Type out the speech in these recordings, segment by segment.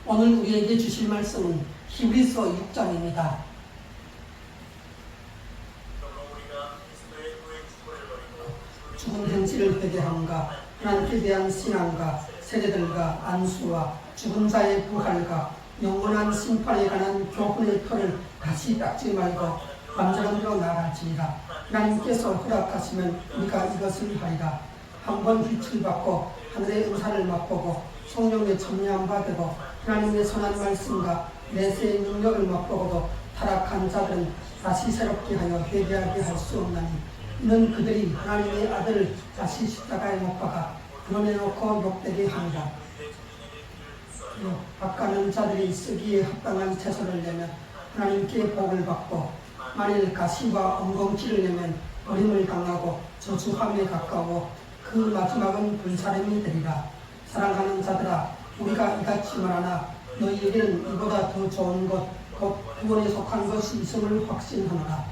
오늘 우리에게 주실 말씀은 히브리서 6장입니다. 죽은 행실을 회개함과 하나님께 대한 신앙과 세대들과 안수와 죽은 자의 부활과 영원한 심판에 관한 교훈의 틀을 다시 닦지 말고 완전한 대로 나아갈지니라. 하나님께서 허락하시면 우리가 이것을 하리라. 한번 빛을 받고 하늘의 은사를 맛보고 성령의 참여한 바 되고 하나님의 선한 말씀과 내세의 능력을 맛보고도 타락한 자들은 다시 새롭게 하여 회개하게 할 수 없나니, 이는 그들이 하나님의 아들을 다시 십자가에 못 박아 드러내놓고 욕되게 합니다. 바가는 자들이 쓰기에 합당한 채소를 내면 하나님께 복을 받고, 만일 가시와 엉겅퀴를 내면 어림을 당하고 저주함에 가까워 그 마지막은 불사름이 되리라. 사랑하는 자들아, 우리가 이같이 말하나 너희에게는 이보다 더 좋은 것, 곧 구원에 속한 것이 있음을 확신하노라.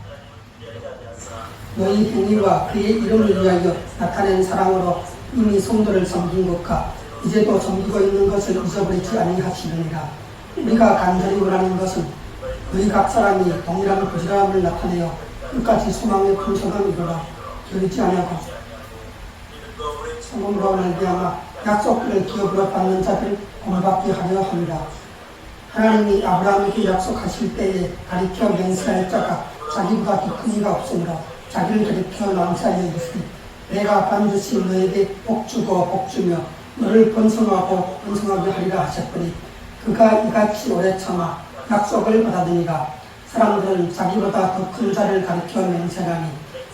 너희 행위와 그의 이름을 위하여 나타낸 사랑으로 이미 성도를 섬긴 것과 이제도 섬기고 있는 것을 잊어버리지 아니하시느니라. 우리가 간절히 원하는 것은 너희 각 사람이 동일한 부지런함을 나타내어 끝까지 소망의 풍성함이로라. 게으르지 아니하고 성공으로 말미암아 약속들을 기업으로 받는 자들 본받게 하려 합니다. 하나님이 아브라함에게 약속하실 때에 가리켜 맹세할 자가 자기보다 더 큰 이가 없으므로 자기를 가리켜 맹세하여 이르시되, 내가 반드시 너에게 복주고 복주며 너를 번성하고 번성하게 하리라 하셨더니, 그가 이같이 오래 참아 약속을 받아들이라. 사람들은 자기보다 더 큰 자를 가리켜 맹세하니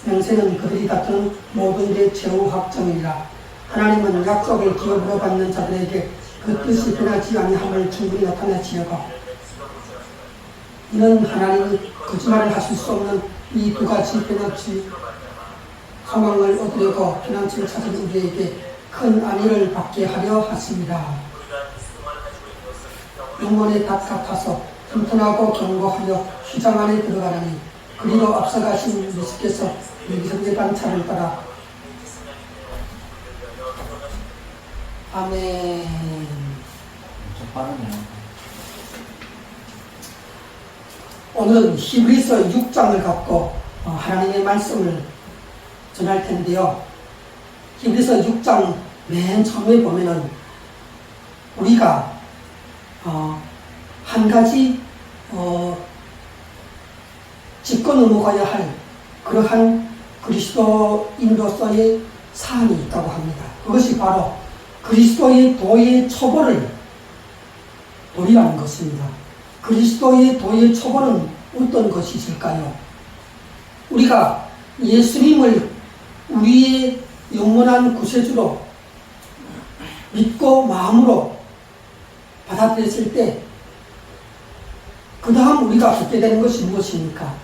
맹세는 그들이 다투는 모든 게 최후 확정이라. 하나님은 약속을 기업으로 받는 자들에게 그 뜻이 변하지 아니함을 충분히 나타내시려고, 이는 하나님이 거짓말을 하실 수 없는 이 두 가지 변함없이 소망을 얻으려고 피난처를 찾은 우리에게 큰 안위를 받게 하려 하십니다. 영혼의 닷 같아서 튼튼하고 견고하여 휘장 안에 들어가라니, 그리로 앞서가신 예수께서 여기성의 반차를 따라. 아멘. 좀 빠르네요. 오늘은 히브리서 6장을 갖고 하나님의 말씀을 전할 텐데요. 히브리서 6장 맨 처음에 보면은 우리가 한 가지 짚고 넘어가야 할 그러한 그리스도인으로서의 사안이 있다고 합니다. 그것이 바로 그리스도의 도의 초보를 도리라는 것입니다. 그리스도의 도의 초보는 어떤 것이 있을까요? 우리가 예수님을 우리의 영원한 구세주로 믿고 마음으로 받아들였을 때, 그 다음 우리가 갖게 되는 것이 무엇입니까?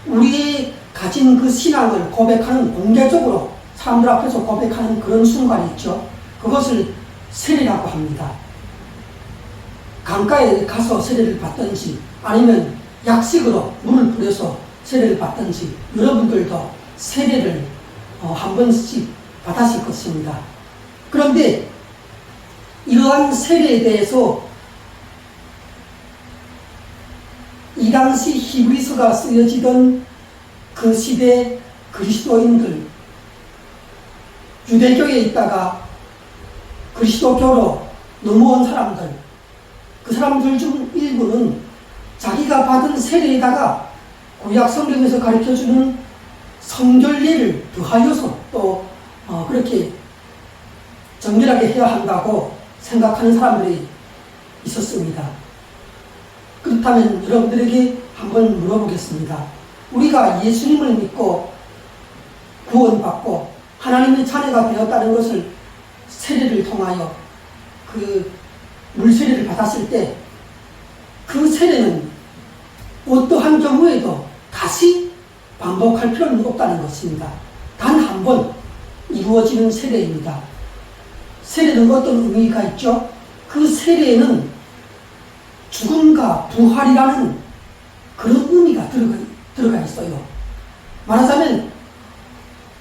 우리의 가진 그 신앙을 고백하는, 공개적으로 사람들 앞에서 고백하는 그런 순간이 있죠. 그것을 세례라고 합니다. 강가에 가서 세례를 받든지 아니면 약식으로 물을 뿌려서 세례를 받든지, 여러분들도 세례를 한 번씩 받으실 것입니다. 그런데 이러한 세례에 대해서 이 당시 히브리서가 쓰여지던 그 시대 그리스도인들, 유대교에 있다가 그리스도교로 넘어온 사람들, 그 사람들 중 일부는 자기가 받은 세례에다가 구약 성경에서 가르쳐주는 성결례를 더하여서 또 그렇게 정결하게 해야 한다고 생각하는 사람들이 있었습니다. 그렇다면 여러분들에게 한번 물어보겠습니다. 우리가 예수님을 믿고 구원받고 하나님의 자녀가 되었다는 것을 세례를 통하여 그 물세례를 받았을 때, 그 세례는 어떠한 경우에도 다시 반복할 필요는 없다는 것입니다. 단 한 번 이루어지는 세례입니다. 세례는 어떤 의미가 있죠? 그 세례에는 죽음과 부활이라는 그런 의미가 들어가 있어요. 말하자면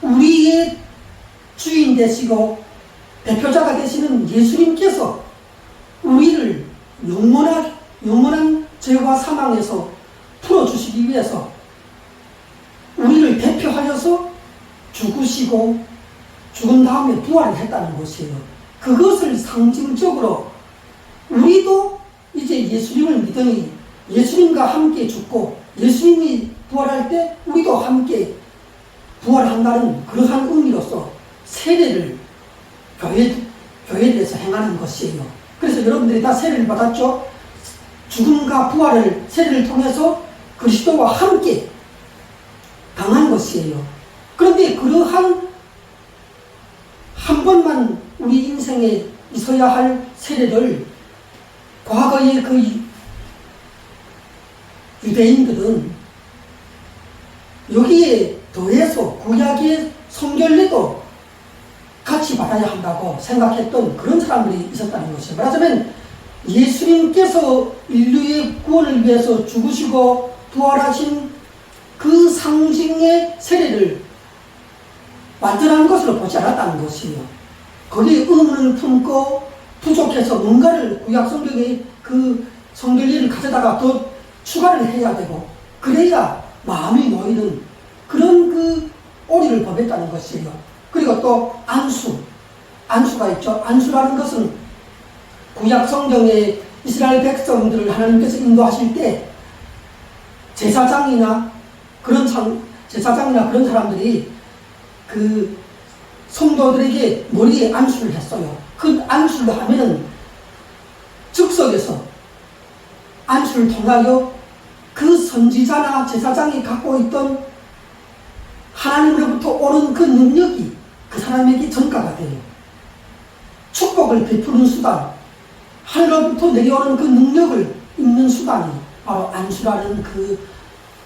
우리의 주인 되시고 대표자가 되시는 예수님께서 우리를 영원한 죄와 사망에서 풀어주시기 위해서 우리를 대표하여서 죽으시고 죽은 다음에 부활을 했다는 것이에요. 그것을 상징적으로 우리도 이제 예수님을 믿으니 예수님과 함께 죽고 예수님이 부활할 때 우리도 함께 부활한다는 그러한 의미로서 세례를 교회에 대해서 행하는 것이에요. 그래서 여러분들이 다 세례를 받았죠? 죽음과 부활을 세례를 통해서 그리스도와 함께 당한 것이에요. 그런데 그러한 한 번만 우리 인생에 있어야 할 세례를 과거의 그 유대인들은 여기에 더해서 구약의 성결례도 같이 받아야 한다고 생각했던 그런 사람들이 있었다는 것이에요. 말하자면 예수님께서 인류의 구원을 위해서 죽으시고 부활하신 그 상징의 세례를 완전한 것으로 보지 않았다는 것이에요. 거기에 의문을 품고 부족해서 뭔가를 구약 성경의 그 성결례를 가져다가 더 추가를 해야 되고 그래야 마음이 놓이는 그런 그 오리를 범했다는 것이에요. 그리고 또 안수가 있죠. 안수라는 것은 구약 성경의 이스라엘 백성들을 하나님께서 인도하실 때 제사장이나 그런 사람들이 그 성도들에게 머리에 안수를 했어요. 그 안수를 하면은 즉석에서 안수를 통하여 그 선지자나 제사장이 갖고 있던 하나님으로부터 오는 그 능력이 그 사람에게 전가가 돼요. 축복을 베푸는 수단, 하늘로부터 내려오는 그 능력을 입는 수단이 바로 안수라는 그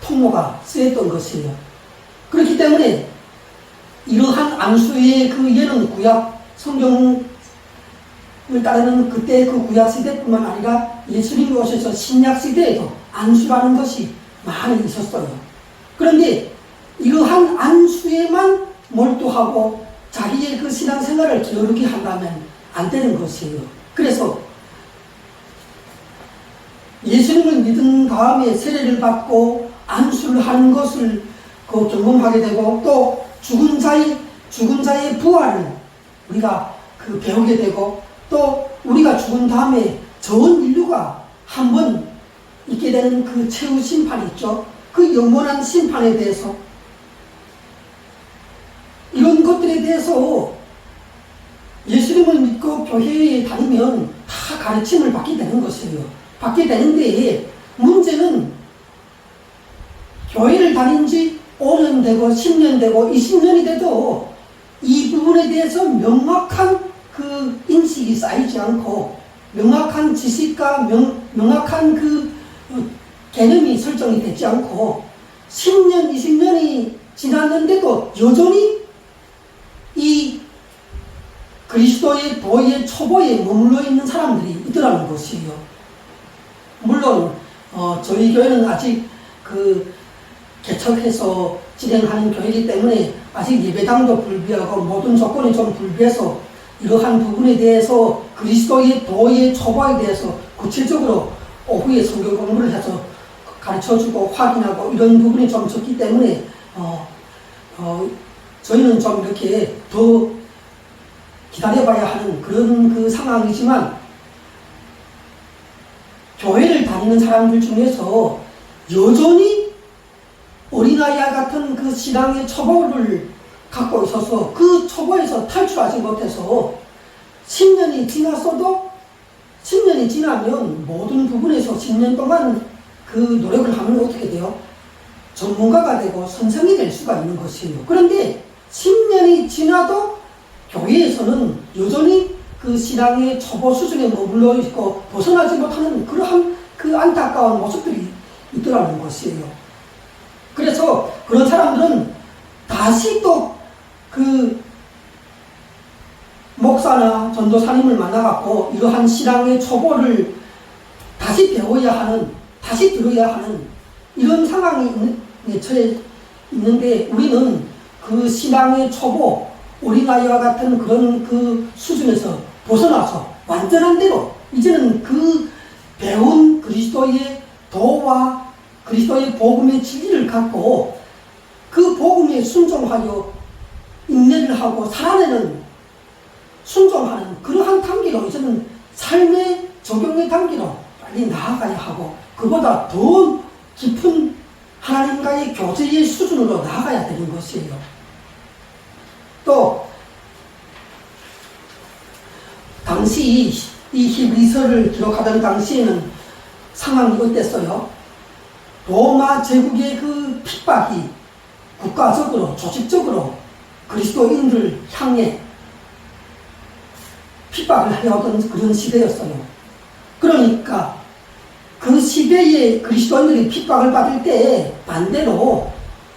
통로가 쓰였던 것이에요. 그렇기 때문에 이러한 안수의 그 예는 구약 성경을 따르는 그때 그 구약 시대뿐만 아니라 예수님이 오셔서 신약 시대에도 안수라는 것이 많이 있었어요. 그런데 이러한 안수에만 몰두하고 자기의 그 신앙생활을 게으르게 한다면 안 되는 것이에요. 그래서 예수님을 믿은 다음에 세례를 받고 안수를 하는 것을 경험하게 되고 또 죽은 자의 부활을 우리가 배우게 되고 또 우리가 죽은 다음에 전 인류가 한번 있게 되는 그 최후 심판이 있죠. 그 영원한 심판에 대해서 이런 것들에 대해서 예수님을 믿고 교회에 다니면 다 가르침을 받게 되는 것이에요. 받게 되는데 문제는 교회를 다닌 지 5년 되고 10년 되고 20년이 돼도 이 부분에 대해서 명확한 그 인식이 쌓이지 않고 명확한 지식과 명확한 그 개념이 설정이 되지 않고 10년, 20년이 지났는데도 여전히 이 그리스도의 도의 초보에 머물러 있는 사람들이 있더라는 것이에요. 물론 저희 교회는 아직 개척해서 진행하는 교회이기 때문에 아직 예배당도 불비하고 모든 조건이 좀 불비해서 이러한 부분에 대해서 그리스도의 도의 초보에 대해서 구체적으로 오후에 성경 공부를 해서 가르쳐주고 확인하고 이런 부분이 좀 적기 때문에 저희는 좀 이렇게 더 기다려봐야 하는 그런 그 상황이지만 교회를 다니는 사람들 중에서 여전히 어린아이와 같은 그 신앙의 초보를 갖고 있어서 그 초보에서 탈출하지 못해서 10년이 지났어도 10년이 지나면 모든 부분에서 10년 동안 그 노력을 하면 어떻게 돼요? 전문가가 되고 선생이 될 수가 있는 것이에요. 그런데 10년이 지나도 교회에서는 여전히 그 신앙의 초보 수준에 머물러 있고 벗어나지 못하는 그러한 그 안타까운 모습들이 있더라는 것이에요. 그래서 그런 사람들은 다시 또 그 목사나 전도사님을 만나갖고 이러한 신앙의 초보를 다시 배워야 하는, 다시 들어야 하는 이런 상황이 처해 있는데 우리는 그 신앙의 초보, 어린아이와 같은 그런 그 수준에서 벗어나서 완전한 대로 이제는 그 그리스도의 도와 그리스도의 복음의 진리를 갖고 그 복음에 순종하여 인내를 하고 살아내는 순종하는 그러한 단계로 이제는 삶의 적용의 단계로 빨리 나아가야 하고 그보다 더 깊은 하나님과의 교제의 수준으로 나아가야 되는 것이에요. 또 당시 이 히브리서를 기록하던 당시에는 상황이 어땠어요? 로마 제국의 그 핍박이 국가적으로 조직적으로 그리스도인들 향해 핍박을 해오던 그런 시대였어요. 그러니까 그 시대에 그리스도인들이 핍박을 받을 때 반대로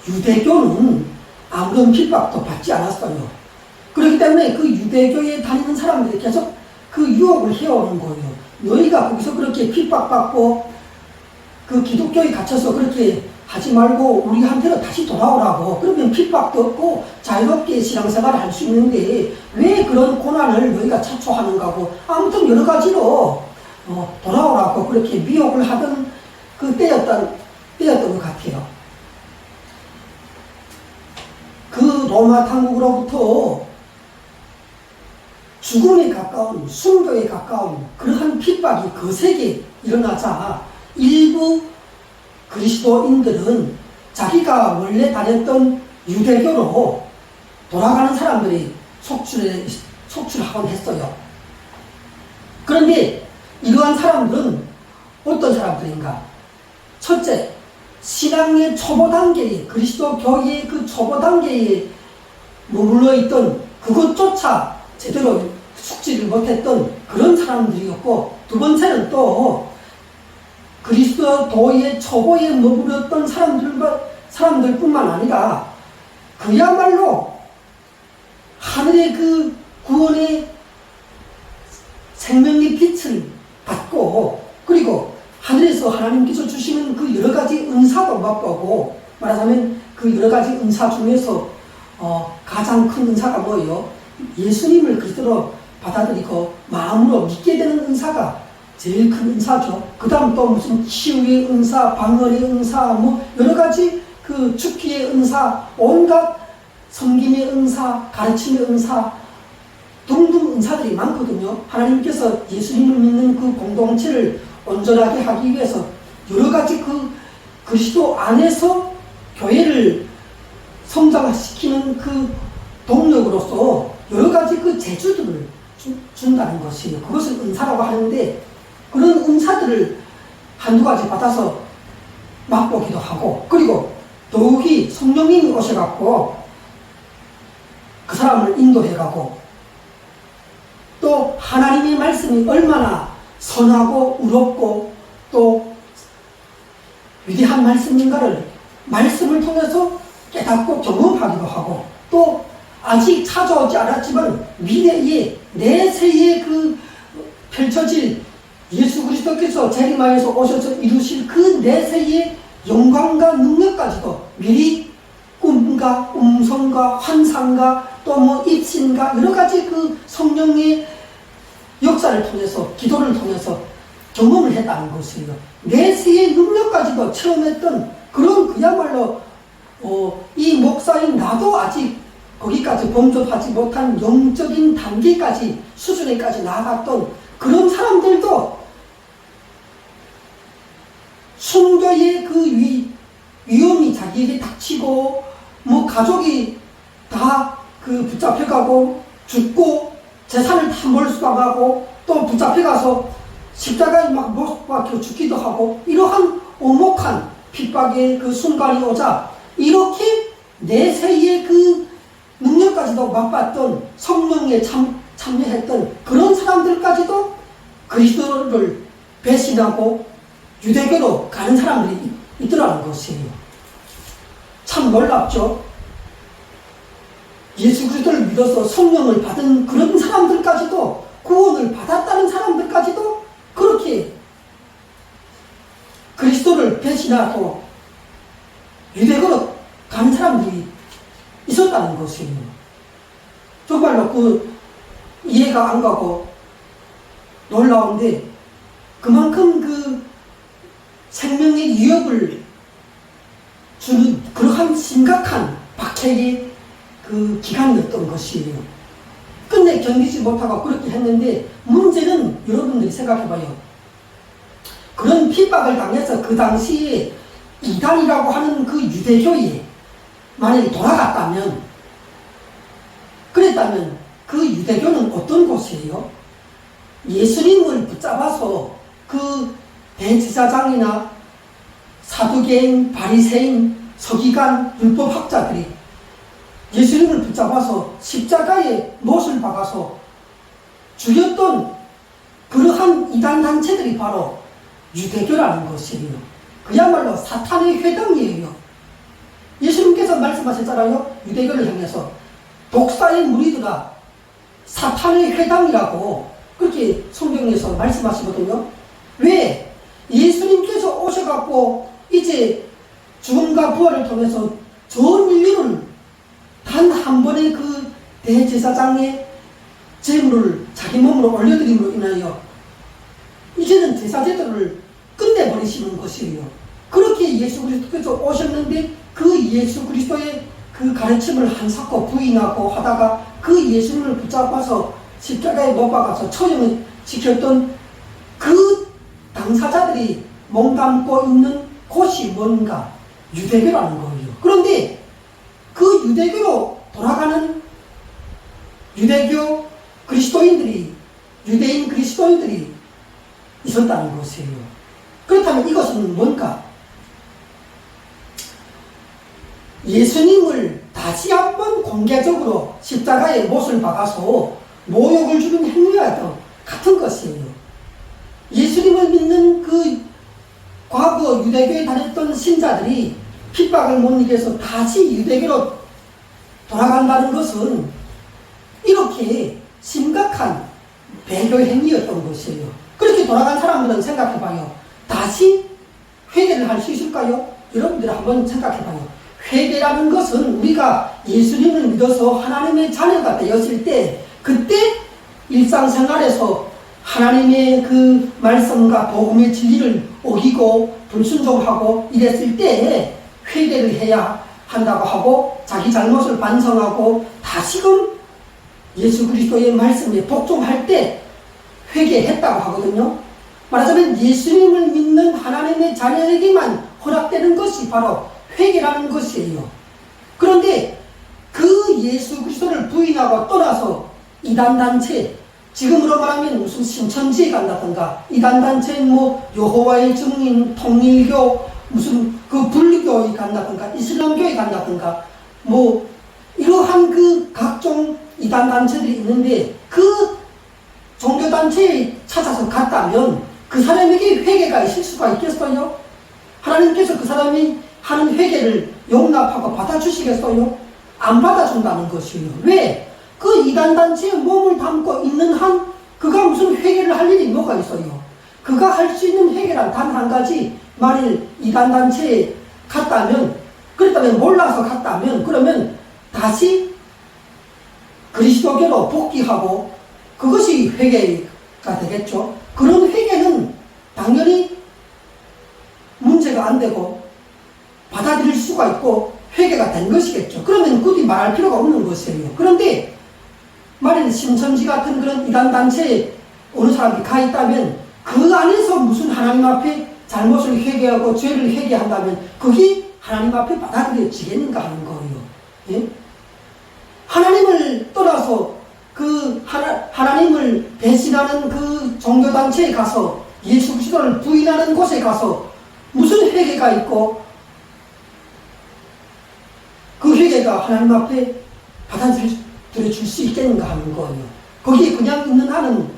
유대교는 아무런 핍박도 받지 않았어요. 그렇기 때문에 그 유대교에 다니는 사람들이 계속 그 유혹을 해오는 거예요. 너희가 거기서 그렇게 핍박받고 그 기독교에 갇혀서 그렇게 하지 말고 우리한테로 다시 돌아오라고. 그러면 핍박도 없고 자유롭게 신앙생활을 할 수 있는데 왜 그런 고난을 너희가 자초하는가고. 아무튼 여러 가지로 돌아오라고 그렇게 미혹을 하던 그 때였던 것 같아요. 그 로마 당국으로부터 죽음에 가까운, 순교에 가까운 그러한 핍박이 거세게 일어나자 일부 그리스도인들은 자기가 원래 다녔던 유대교로 돌아가는 사람들이 속출하곤 했어요. 그런데 이러한 사람들은 어떤 사람들인가? 첫째, 신앙의 초보 단계에, 그리스도 교회의 그 초보 단계에 머물러 있던 그것조차 제대로 숙지를 못했던 그런 사람들이었고, 두 번째는 또 그리스도의 초보에 머물렀던 사람들뿐만 아니라 그야말로 하늘의 그 구원의 생명의 빛을 받고 그리고 하늘에서 하나님께서 주시는 그 여러 가지 은사도 맛보고, 말하자면 그 여러 가지 은사 중에서 가장 큰 은사가 뭐예요? 예수님을 그리스도로 받아들이고 마음으로 믿게 되는 은사가 제일 큰 은사죠. 그 다음 또 무슨 치유의 은사, 방언의 은사, 뭐 여러 가지 그 죽기의 은사, 온갖 섬김의 은사, 가르침의 은사 등등 은사들이 많거든요. 하나님께서 예수님을 믿는 그 공동체를 온전하게 하기 위해서 여러 가지 그 그리스도 안에서 교회를 성장시키는 그 동력으로서 여러 가지 그 재주들을 준다는 것이에요. 그것을 은사라고 하는데, 그런 은사들을 한두 가지 받아서 맛보기도 하고, 그리고 더욱이 성령님이 오셔갖고 그 사람을 인도해가고, 또 하나님의 말씀이 얼마나 선하고 의롭고 또 위대한 말씀인가를 말씀을 통해서 깨닫고 경험하기도 하고, 또 아직 찾아오지 않았지만 미래에 내세에 그 펼쳐질 예수 그리스도께서 재림하여서 오셔서 이루실 그 내세의 영광과 능력까지도 미리 꿈과 음성과 환상과 또 뭐 입신과 여러 가지 그 성령의 역사를 통해서, 기도를 통해서 경험을 했다는 것이에요. 내세의 능력까지도 체험했던 그런 그야말로 이 목사인 나도 아직 거기까지 범접하지 못한 영적인 단계까지, 수준에까지 나아갔던 그런 사람들도 순교의 그 위험이 자기에게 닥치고, 뭐 가족이 다 그 붙잡혀가고 죽고 재산을 다 몰수당하고 또 붙잡혀가서 십자가에 막 못 박혀 죽기도 하고, 이러한 오목한 핍박의 그 순간이 오자 이렇게 내세의 그 능력까지도 맛봤던, 성령에 참여했던 그런 사람들까지도 그리스도를 배신하고 유대교로 가는 사람들이 있더라는 것이에요. 참 놀랍죠. 예수 그리스도를 믿어서 성령을 받은 그런 사람들까지도, 구원을 받았다는 사람들까지도 그렇게 그리스도를 배신하고 유대교로 가는 사람들이 있었다는 것이에요. 정말로 그 이해가 안 가고 놀라운데, 그만큼 그 위협을 주는 그러한 심각한 박해의 그 기간이었던 것이에요. 끝내 견디지 못하고 그렇게 했는데, 문제는 여러분들이 생각해봐요. 그런 핍박을 당해서 그 당시에 이단이라고 하는 그 유대교에 만약에 돌아갔다면, 그랬다면 그 유대교는 어떤 곳이에요? 예수님을 붙잡아서 그 대제사장이나 사두개인, 바리새인, 서기관, 율법학자들이 예수님을 붙잡아서 십자가에 못을 박아서 죽였던 그러한 이단단체들이 바로 유대교라는 것이에요. 그야말로 사탄의 회당이에요. 예수님께서 말씀하셨잖아요. 유대교를 향해서 독사의 무리들아 사탄의 회당이라고 그렇게 성경에서 말씀하시거든요. 왜? 예수님께서 오셔갖고 이제 죽음과 부활을 통해서 전 인류를 단 한 번의 그 대제사장의 제물을 자기 몸으로 올려드림으로 인하여 이제는 제사제도를 끝내버리시는 것이에요. 그렇게 예수 그리스도께서 오셨는데 그 예수 그리스도의 그 가르침을 한사코 부인하고 하다가 그 예수님을 붙잡아서 십자가에 못 박아서 처형을 시켰던 그 당사자들이 몸담고 있는 곳이 뭔가? 유대교라는 거예요. 그런데 그 유대교로 돌아가는 유대교 그리스도인들이, 유대인 그리스도인들이 있었다는 것이에요. 그렇다면 이것은 뭔가? 예수님을 다시 한번 공개적으로 십자가에 못을 박아서 모욕을 주는 행위와도 같은 것이에요. 예수님을 믿는 그 과거 유대교에 다녔던 신자들이 핍박을 못 이겨서 다시 유대교로 돌아간다는 것은 이렇게 심각한 배교 행위였던 것이에요. 그렇게 돌아간 사람들은 생각해봐요. 다시 회개를 할 수 있을까요? 여러분들 한번 생각해봐요. 회개라는 것은 우리가 예수님을 믿어서 하나님의 자녀가 되었을 때 그때 일상생활에서 하나님의 그 말씀과 복음의 진리를 어기고 불순종하고 이랬을 때 회개를 해야 한다고 하고 자기 잘못을 반성하고 다시금 예수 그리스도의 말씀에 복종할 때 회개했다고 하거든요. 말하자면 예수님을 믿는 하나님의 자녀에게만 허락되는 것이 바로 회개라는 것이에요. 그런데 그 예수 그리스도를 부인하고 떠나서 이단단체, 지금으로 말하면 무슨 신천지에 간다든가, 이단단체는 뭐 여호와의 증인, 통일교, 무슨 그 불교에 간다든가, 이슬람교에 간다든가, 뭐 이러한 그 각종 이단단체들이 있는데 그 종교단체에 찾아서 갔다면 그 사람에게 회개가 있을 수가 있겠어요? 하나님께서 그 사람이 하는 회개를 용납하고 받아주시겠어요? 안 받아준다는 것이에요. 왜? 그 이단단체에 몸을 담고 있는 한 그가 무슨 회개를 할 일이 뭐가 있어요? 그가 할 수 있는 회개란 단 한 가지, 만일 이단단체에 갔다면, 그랬다면 몰라서 갔다면, 그러면 다시 그리스도교로 복귀하고 그것이 회개가 되겠죠. 그런 회개는 당연히 문제가 안 되고 받아들일 수가 있고 회개가 된 것이겠죠. 그러면 굳이 말할 필요가 없는 것이에요. 그런데 만일 신천지 같은 그런 이단단체에 어느 사람이 가 있다면 그 안에서 무슨 하나님 앞에 잘못을 회개하고 죄를 회개한다면 그게 하나님 앞에 받아들여지겠는가 하는 거예요. 예? 하나님을 떠나서 그 하나님을 배신하는 그 종교단체에 가서 예수 그리스도를 부인하는 곳에 가서 무슨 회개가 있고 그 회개가 하나님 앞에 받아들여줄 수 있겠는가 하는 거예요. 거기에 그냥 있는 한은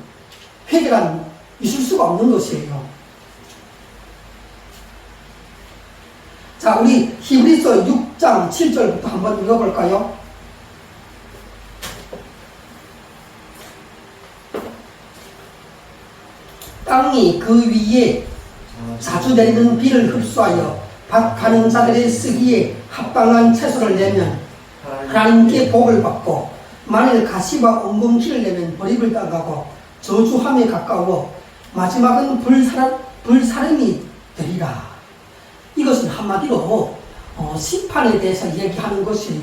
회개란 있을 수가 없는 것이에요. 자, 우리 히브리서 6장 7절부터 한번 읽어볼까요? 땅이 그 위에 자주 내리는 비를 흡수하여 밭 가는 자들의 쓰기에 합당한 채소를 내면 하나님께 복을 받고, 만일 가시와 엉겅퀴를 내면 버림을 당하고 저주함에 가까워 마지막은 불사름이 되리라. 이것은 한마디로 심판에 대해서 얘기하는 것이에요.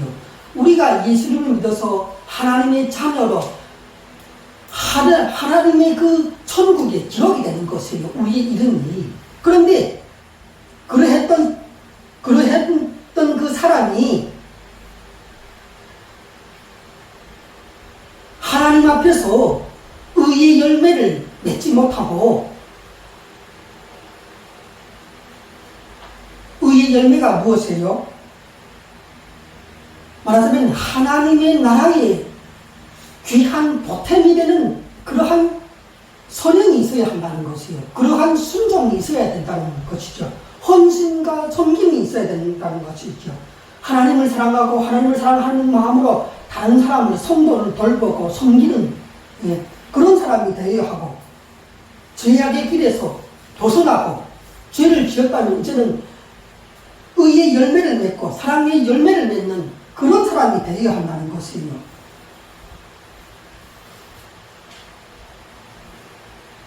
우리가 예수님을 믿어서 하나님의 자녀로 하나님의 그 천국에 기록이 되는 것이에요. 우리의 이름이. 그런데 그러했던 그 사람이 하나님 앞에서 의의 열매를 맺지 못하고, 의의 열매가 무엇이에요? 말하자면 하나님의 나라의 귀한 보탬이 되는 그러한 선행이 있어야 한다는 것이에요. 그러한 순종이 있어야 된다는 것이죠. 헌신과 섬김이 있어야 된다는 것이죠. 하나님을 사랑하고 하나님을 사랑하는 마음으로 다른 사람을, 성도를 돌보고 섬기는 그런 사람이 되어야 하고, 죄악의 길에서 벗어나고 죄를 지었다면 이제는 의의 열매를 맺고 사랑의 열매를 맺는 그런 사람이 되어야 한다는 것이에요.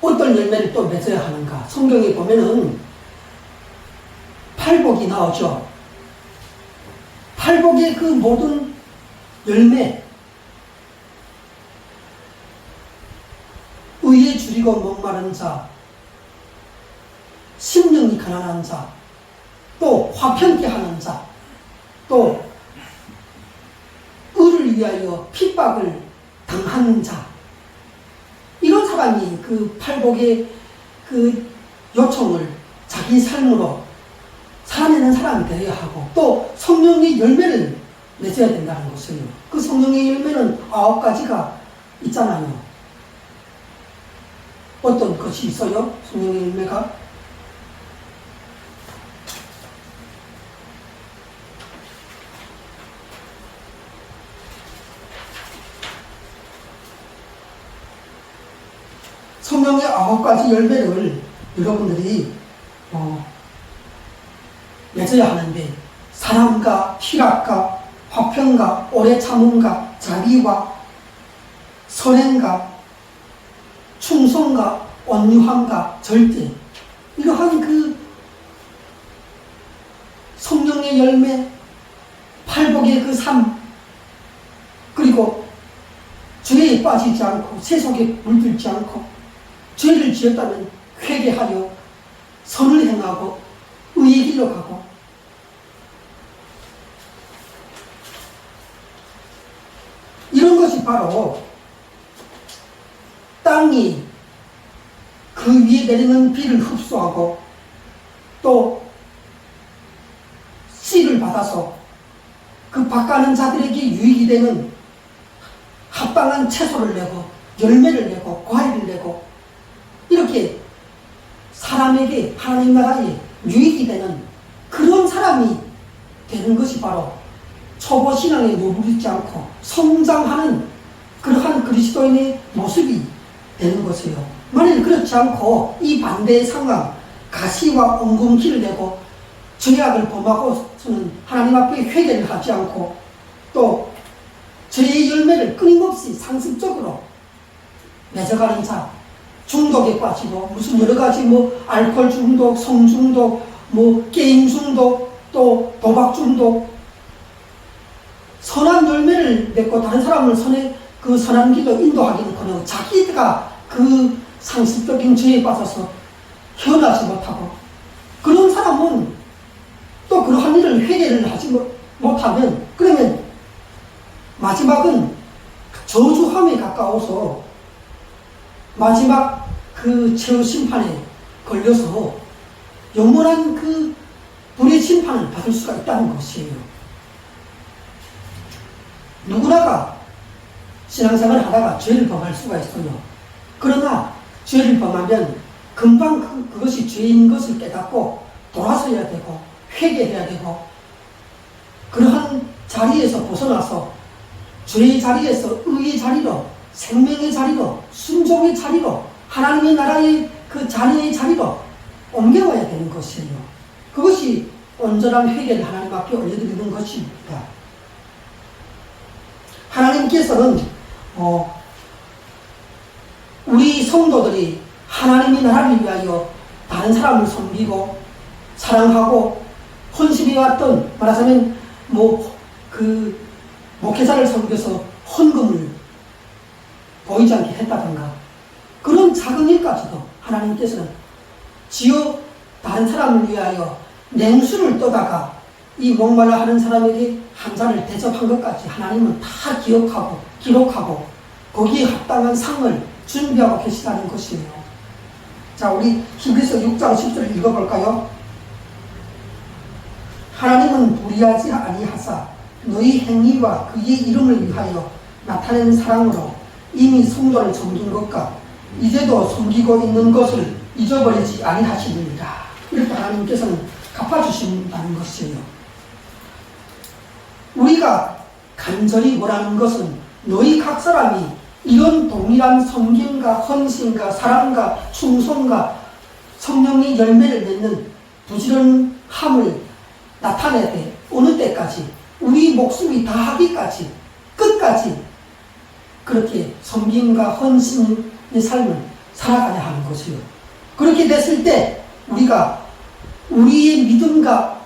어떤 열매를 또 맺어야 하는가? 성경에 보면은 팔복이 나오죠. 팔복의 그 모든 열매, 의에 줄이고 목마른 자, 심령이 가난한 자, 또 화평케 하는 자, 또 의를 위하여 핍박을 당하는 자, 이런 사람이 그 팔복의 그 요청을 자기 삶으로 살아내는 사람이 되어야 하고, 또 성령의 열매를 맺어야 된다는 것이에요. 그 성령의 열매는 9가지가 있잖아요. 어떤 것이 있어요? 성령의 열매가? 성령의 9가지 열매를 여러분들이 맺어야 하는데, 사랑과 희락과 화평과 오래 참음과 자비와 선행과 충성과 온유함과 절제, 이러한 그 성령의 열매, 팔복의 그 삶, 그리고 죄에 빠지지 않고 세속에 물들지 않고, 죄를 지었다면 회개하여 선을 행하고 의의 길로 가고, 이런 것이 바로 땅이 그 위에 내리는 비를 흡수하고 또 씨를 받아서 그 밭가는 자들에게 유익이 되는 합당한 채소를 내고 열매를 내고 과일을 내고, 이렇게 사람에게 하나님 나라에 유익이 되는 그런 사람이 되는 것이 바로 초보 신앙에 머무르지 않고 성장하는 그러한 그리스도인의 모습이 되는 것이에요. 만일 그렇지 않고 이 반대의 상황, 가시와 엉겅퀴를 내고 죄악을 범하고서는 하나님 앞에 회개를 하지 않고, 또 죄의 열매를 끊임없이 상습적으로 맺어가는 자, 중독에 빠지고 무슨 여러 가지 알코올 중독, 성 중독, 게임 중독, 또 도박 중독, 선한 열매를 맺고 다른 사람을 그 선한 길로 인도하기는커녕 자기가 그 상습적인 죄에 빠져서 헤어나지 못하고, 그런 사람은 또 그러한 일을 회개를 하지 못하면, 그러면 마지막은 저주함에 가까워서 마지막 그 최후 심판에 걸려서 영원한 그 불의 심판을 받을 수가 있다는 것이에요. 누구나가 신앙생활을 하다가 죄를 범할 수가 있어요. 그러나 죄를 범하면 금방 그것이 죄인 것을 깨닫고 돌아서야 되고 회개해야 되고, 그러한 자리에서 벗어나서 죄의 자리에서 의의 자리로, 생명의 자리로, 순종의 자리로, 하나님의 나라의 그 자리의 자리로 옮겨와야 되는 것이에요. 그것이 온전한 회개를 하나님 앞에 올려드리는 것입니다. 하나님께서는 우리 성도들이 하나님의 나라를 위하여 다른 사람을 섬기고 사랑하고 헌신해왔던, 말하자면 목회자를 섬겨서 헌금을 보이지 않게 했다던가, 그런 작은 일까지도 하나님께서는 지어 다른 사람을 위하여 냉수를 떠다가 이 목말라 하는 사람에게 한 잔을 대접한 것까지 하나님은 다 기억하고 기록하고 거기에 합당한 상을 준비하고 계시다는 것이에요. 자, 우리 히브리서 6장 10절을 읽어볼까요? 하나님은 불의하지 아니하사 너희 행위와 그의 이름을 위하여 나타낸 사랑으로 이미 성도를 섬긴 것과 이제도 섬기고 있는 것을 잊어버리지 아니하시느니라. 이렇게 하나님께서는 갚아주신다는 것이에요. 우리가 간절히 원하는 것은 너희 각 사람이 이런 동일한 섬김과 헌신과 사랑과 충성과 성령의 열매를 맺는 부지런함을 나타내야 돼. 어느 때까지? 우리 목숨이 다하기까지, 끝까지 그렇게 섬김과 헌신의 삶을 살아가야 하는 것이요. 그렇게 됐을 때 우리가 우리의 믿음과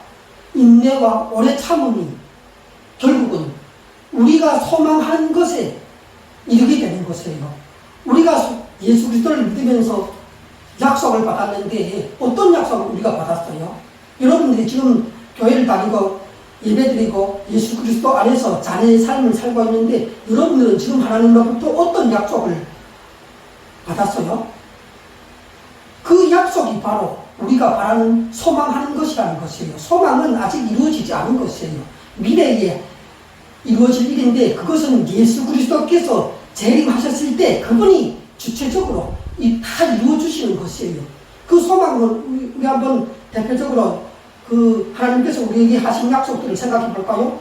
인내와 오래 참음이 결국은 우리가 소망한 것에 이르게 되는 것이에요. 우리가 예수 그리스도를 믿으면서 약속을 받았는데 어떤 약속을 우리가 받았어요? 여러분들이 지금 교회를 다니고 예배드리고 예수 그리스도 안에서 자녀의 삶을 살고 있는데 여러분들은 지금 하나님로부터 어떤 약속을 받았어요? 그 약속이 바로 우리가 바라는 소망하는 것이라는 것이에요. 소망은 아직 이루어지지 않은 것이에요. 미래에 이루어질 일인데 그것은 예수 그리스도께서 재림하셨을 때 그분이 주체적으로 다 이루어주시는 것이에요. 그 소망은 우리 한번 대표적으로 하나님께서 우리에게 하신 약속들을 생각해 볼까요?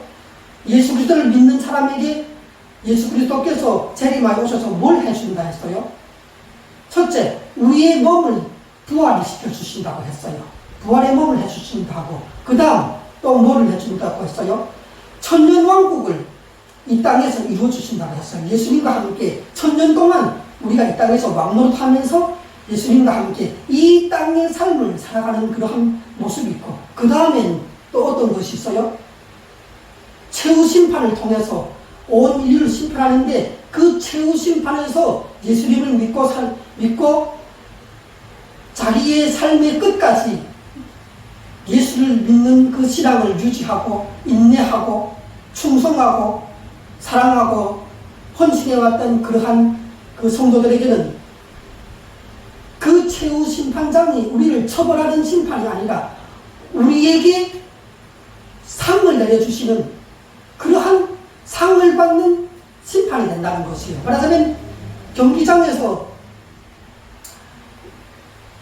예수 그리스도를 믿는 사람에게 예수 그리스도께서 재림하여 오셔서 뭘 해준다 했어요? 첫째, 우리의 몸을 부활시켜 주신다고 했어요. 부활의 몸을 해주신다고. 그 다음 또 뭐를 해준다고 했어요? 천년왕국을 이 땅에서 이루어 주신다고 했어요. 예수님과 함께 천년 동안 우리가 이 땅에서 왕노릇하면서 예수님과 함께 이 땅의 삶을 살아가는 그러한 모습이 있고, 그 다음엔 또 어떤 것이 있어요? 최후 심판을 통해서 온 인류를 심판하는데 그 최후 심판에서 예수님을 믿고 자기의 삶의 끝까지 예수를 믿는 그 신앙을 유지하고 인내하고 충성하고 사랑하고 헌신해왔던 그러한 그 성도들에게는 그 최후 심판장이 우리를 처벌하는 심판이 아니라 우리에게 상을 내려주시는 그러한 상을 받는 심판이 된다는 것이에요. 말하자면 경기장에서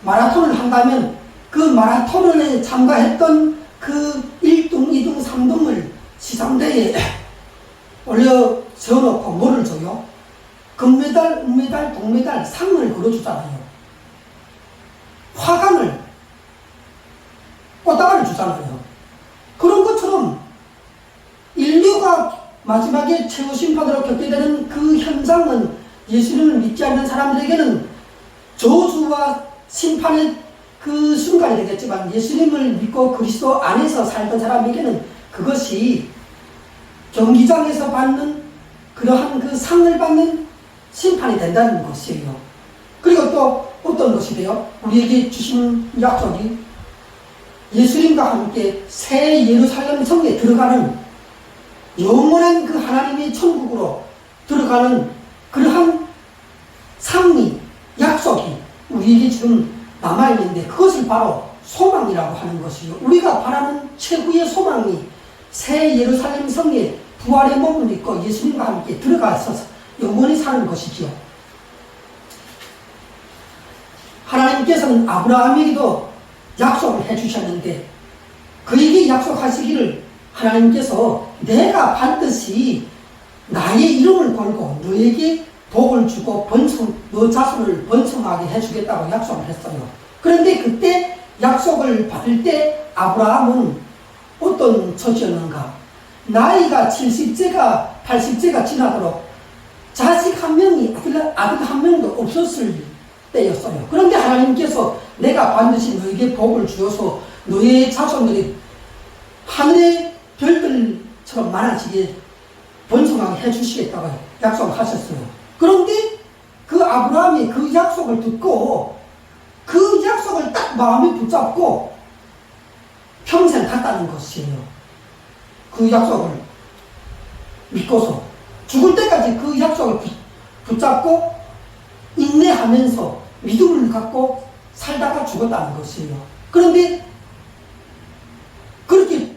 마라톤을 한다면 그 마라톤에 참가했던 그 1등, 2등, 3등을 시상대에 올려 세워놓고 뭐를 줘요? 금메달, 은메달, 동메달, 상을 걸어주잖아요. 화관을, 꽃다발을 주잖아요. 그런 것처럼 인류가 마지막에 최후 심판으로 겪게 되는 그 현장은 예수님을 믿지 않는 사람들에게는 저주와 심판의 그 순간이 되겠지만 예수님을 믿고 그리스도 안에서 살던 사람에게는 그것이 경기장에서 받는 그러한 그 상을 받는 심판이 된다는 것이에요. 그리고 또 어떤 것이 돼요? 우리에게 주신 약속이 예수님과 함께 새 예루살렘 성에 들어가는 영원한 그 하나님의 천국으로 들어가는 그러한 상이, 약속이 우리에게 지금 남아있는데 그것을 바로 소망이라고 하는 것이요. 우리가 바라는 최후의 소망이 새 예루살렘 성에 부활의 몸을 입고 예수님과 함께 들어가서 영원히 사는 것이지요. 하나님께서는 아브라함에게도 약속을 해주셨는데 그에게 약속하시기를 하나님께서 내가 반드시 나의 이름을 걸고 너에게 복을 주고 너 자손을 번성하게 해주겠다고 약속을 했어요. 그런데 그때 약속을 받을 때 아브라함은 어떤 처지였는가? 나이가 70세가 80세가 지나도록 자식 한 명이 아들 한 명도 없었을 때였어요. 그런데 하나님께서 내가 반드시 너에게 복을 주어서 너의 자손들이 하늘의 별들처럼 많아지게 번성하게 해주시겠다고 약속하셨어요. 그런데 그 아브라함이 그 약속을 듣고 그 약속을 딱 마음에 붙잡고 평생 갔다는 것이에요. 그 약속을 믿고서 죽을 때까지 그 약속을 붙잡고 인내하면서 믿음을 갖고 살다가 죽었다는 것이에요. 그런데 그렇게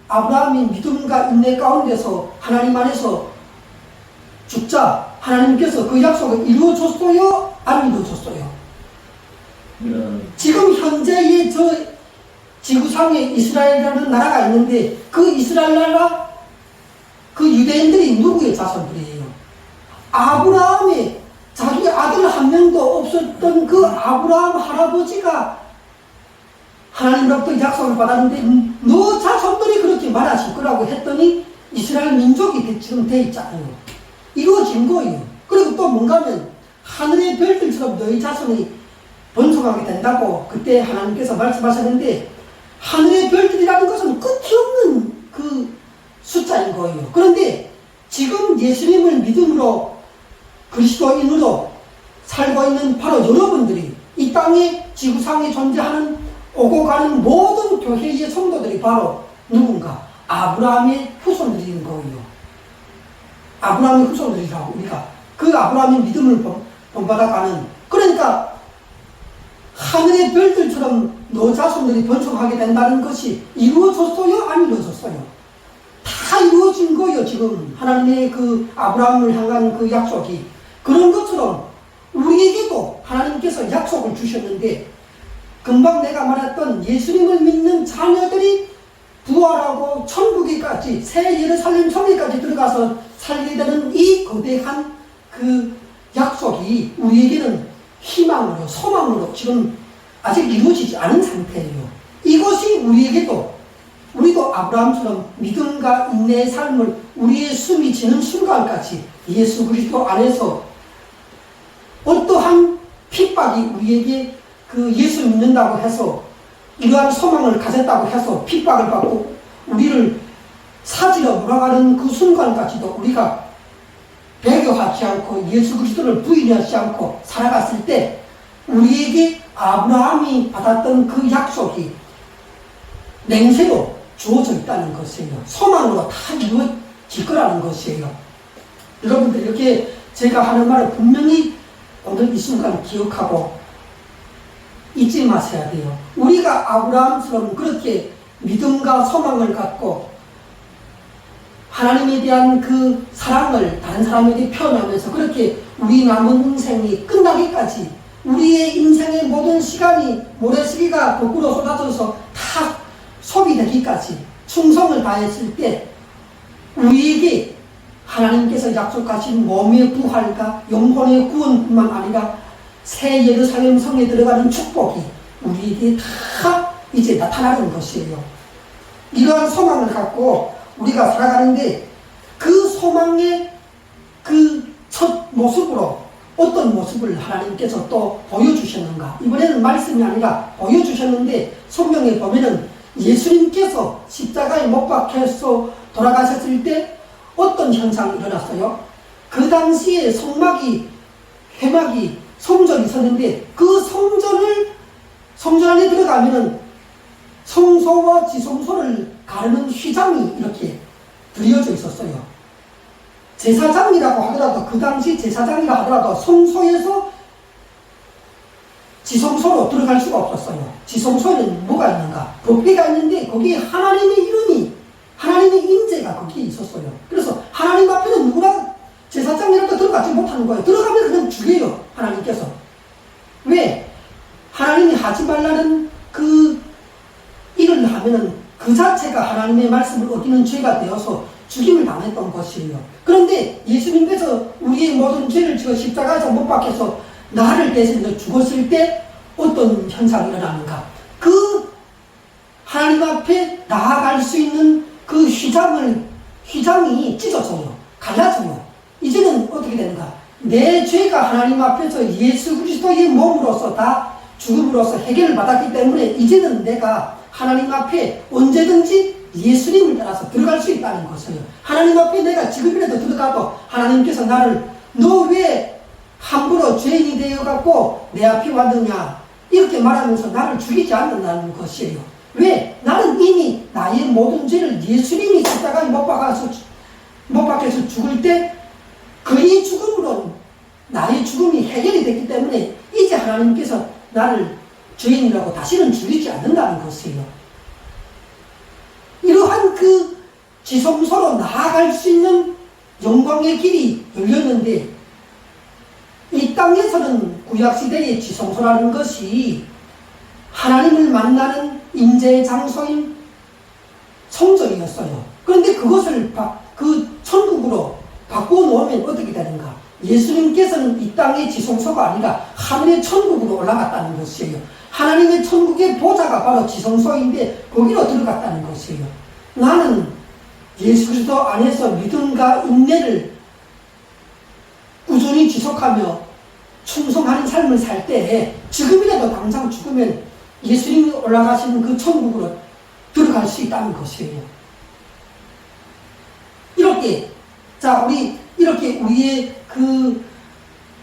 아브라함이 믿음과 인내 가운데서 하나님 안에서 죽자 하나님께서 그 약속을 이루어줬어요? 안 이루어줬어요? 지금 현재의 저 지구상에 이스라엘이라는 나라가 있는데 그 이스라엘 나라 그 유대인들이 누구의 자손들이에요? 아브라함의 자기 아들 한 명도 없었던 그 아브라함 할아버지가 하나님으로부터 약속을 받았는데 너 자손들이 그렇게 말하실 거라고 했더니 이스라엘 민족이 지금 돼 있잖아요. 이루어진 거예요. 그리고 또 뭔가 하면 하늘의 별들처럼 너희 자손이 번성하게 된다고 그때 하나님께서 말씀하셨는데 하늘의 별들이라는 것은 끝이 없는 그 숫자인 거예요. 그런데 지금 예수님을 믿음으로 그리스도인으로 살고 있는 바로 여러분들이 이 땅에 지구상에 존재하는 오고 가는 모든 교회의 성도들이 바로 누군가? 아브라함의 후손들인 거예요. 아브라함의 후손들이라고 우리가 그 아브라함의 믿음을 본받아가는 그러니까 하늘의 별들처럼 너 자손들이 번성하게 된다는 것이 이루어졌어요? 안 이루어졌어요? 다 이루어진 거예요. 지금 하나님의 그 아브라함을 향한 그 약속이 그런 것처럼 우리에게도 하나님께서 약속을 주셨는데 금방 내가 말했던 예수님을 믿는 자녀들이 부활하고 천국에까지 새 예루살렘 성에까지 들어가서 살게 되는 이 거대한 그 약속이 우리에게는 희망으로 소망으로 지금 아직 이루어지지 않은 상태예요. 이것이 우리도 아브라함처럼 믿음과 인내의 삶을 우리의 숨이 지는 순간까지 예수 그리스도 안에서 어떠한 핍박이 우리에게 그 예수 믿는다고 해서 이러한 소망을 가졌다고 해서 핍박을 받고 우리를 사지로 몰아가는 그 순간까지도 우리가 배교하지 않고 예수 그리스도를 부인하지 않고 살아갔을 때 우리에게 아브라함이 받았던 그 약속이 맹세로 주어져 있다는 것이에요. 소망으로 다 이루어질 거라는 것이에요. 여러분들 이렇게 제가 하는 말을 분명히 오늘 이 순간 기억하고 잊지 마셔야 돼요. 우리가 아브라함처럼 그렇게 믿음과 소망을 갖고 하나님에 대한 그 사랑을 다른 사람에게 표현하면서 그렇게 우리 남은 인생이 끝나기까지 우리의 인생의 모든 시간이 모래시계가 거꾸로 쏟아져서 다 소비되기까지 충성을 다했을 때 우리에게 하나님께서 약속하신 몸의 부활과 영혼의 구원뿐만 아니라 새 예루살렘 성에 들어가는 축복이 우리에게 다 이제 나타나는 것이에요. 이러한 소망을 갖고 우리가 살아가는데 그 소망의 그 첫 모습으로 어떤 모습을 하나님께서 또 보여주셨는가? 이번에는 말씀이 아니라 보여주셨는데 성경에 보면은 예수님께서 십자가에 못 박혀서 돌아가셨을 때 어떤 현상이 일어났어요? 그 당시에 회막이 성전이 있었는데 그 성전 안에 들어가면은 성소와 지성소를 가르는 휘장이 이렇게 드려져 있었어요. 제사장이라고 하더라도 그 당시 제사장이라 하더라도 성소에서 지성소로 들어갈 수가 없었어요. 지성소에는 뭐가 있는가? 법궤가 있는데 거기에 하나님의 이름이 하나님의 임재가 거기에 있었어요. 그래서 하나님 앞에는 누구나 제사장이라도 들어가지 못하는 거예요. 들어가면 그냥 죽여요. 하나님께서. 왜? 하나님이 하지 말라는 그 일을 하면은 그 자체가 하나님의 말씀을 어기는 죄가 되어서 죽임을 당했던 것이에요. 그런데 예수님께서 우리의 모든 죄를 지어 십자가에서 못 박혀서 나를 대신해서 죽었을 때 어떤 현상이 일어나는가? 그 하나님 앞에 나아갈 수 있는 그 휘장이 찢어져요. 갈라져요. 이제는 어떻게 되는가? 내 죄가 하나님 앞에서 예수 그리스도의 몸으로서 다 죽음으로써 해결을 받았기 때문에 이제는 내가 하나님 앞에 언제든지 예수님을 따라서 들어갈 수 있다는 것이에요. 하나님 앞에 내가 지금이라도 들어가도 하나님께서 나를 너 왜 함부로 죄인이 되어갖고 내 앞에 왔느냐 이렇게 말하면서 나를 죽이지 않는다는 것이에요. 왜? 나는 이미 나의 모든 죄를 예수님이 십자가에 못 박혀서 죽을 때 그의 죽음으로 나의 죽음이 해결이 됐기 때문에 이제 하나님께서 나를 죄인이라고 다시는 죽이지 않는다는 것이에요. 이러한 그 지성소로 나아갈 수 있는 영광의 길이 열렸는데 이 땅에서는 구약시대의 지성소라는 것이 하나님을 만나는 임재의 장소인 성전이었어요. 그런데 그것을 그 천국으로 바꾸어 놓으면 어떻게 되는가? 예수님께서는 이 땅의 지성소가 아니라 하늘의 천국으로 올라갔다는 것이에요. 하나님의 천국의 보좌가 바로 지성소인데 거기로 들어갔다는 것이에요. 나는 예수 그리스도 안에서 믿음과 인내를 꾸준히 지속하며 충성하는 삶을 살 때 지금이라도 당장 죽으면 예수님이 올라가시는 그 천국으로 들어갈 수 있다는 것이에요. 이렇게 우리의 그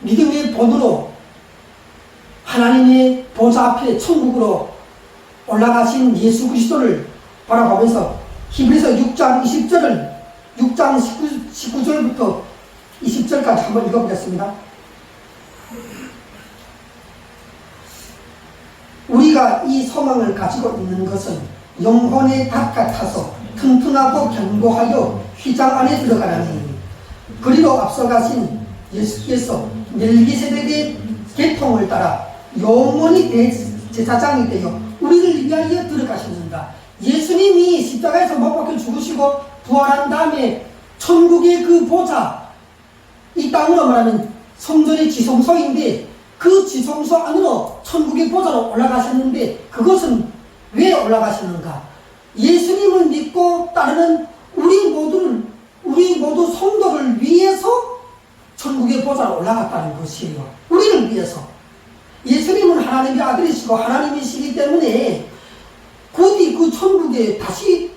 믿음의 본으로 하나님의 보좌 앞에 천국으로 올라가신 예수 그리스도를 바라보면서 히브리서 6장 19절부터 20절까지 한번 읽어보겠습니다. 우리가 이 소망을 가지고 있는 것은 영혼의 닭 같아서 튼튼하고 견고하여 휘장 안에 들어가라니 그리로 앞서가신 예수께서 멜기세덱의 계통을 따라 영원히 대제사장이 되어 우리를 위하여 들어가셨는가. 예수님이 십자가에서 못 박혀 죽으시고 부활한 다음에 천국의 그 보좌, 이 땅으로 말하면 성전의 지성소인데 그 지성소 안으로 천국의 보좌로 올라가셨는데 그것은 왜 올라가셨는가? 예수님을 믿고 따르는 우리 모두 성도를 위해서 천국의 보좌로 올라갔다는 것이에요. 우리를 위해서. 예수님은 하나님의 아들이시고 하나님이시기 때문에 곧이 그 천국에 다시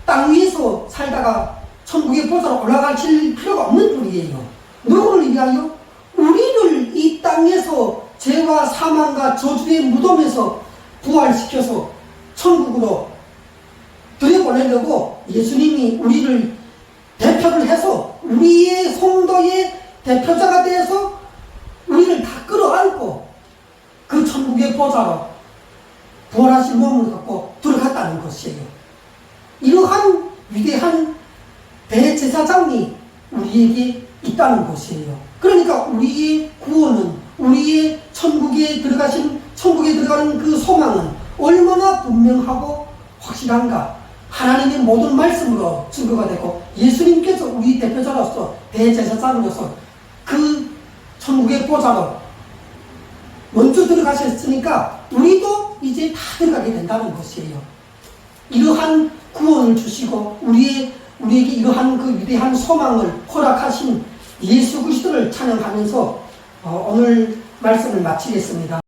땅 위에서 살다가 천국의 보좌로 올라가실 필요가 없는 분이에요. 누구를 위하여? 우리를 이 땅에서 죄와 사망과 저주의 무덤에서 부활시켜서 천국으로 들여보내려고 예수님이 우리를 대표를 해서 우리의 성도의 대표자가 되어서 우리를 다 끌어안고 그 천국의 보좌로 부활하신 몸을 갖고 들어갔다는 것이에요. 이러한 위대한 대제사장이 우리에게 있다는 것이에요. 그러니까 우리의 구원은, 우리의 천국에 들어가는 그 소망은 얼마나 분명하고 확실한가. 하나님의 모든 말씀으로 증거가 되고 예수님께서 우리 대표자로서 대제사장으로서 그 천국의 보좌로 먼저 들어가셨으니까 우리도 이제 다 들어가게 된다는 것이에요. 이러한 구원을 주시고 우리에게 이러한 그 위대한 소망을 허락하신 예수 그리스도를 찬양하면서 오늘 말씀을 마치겠습니다.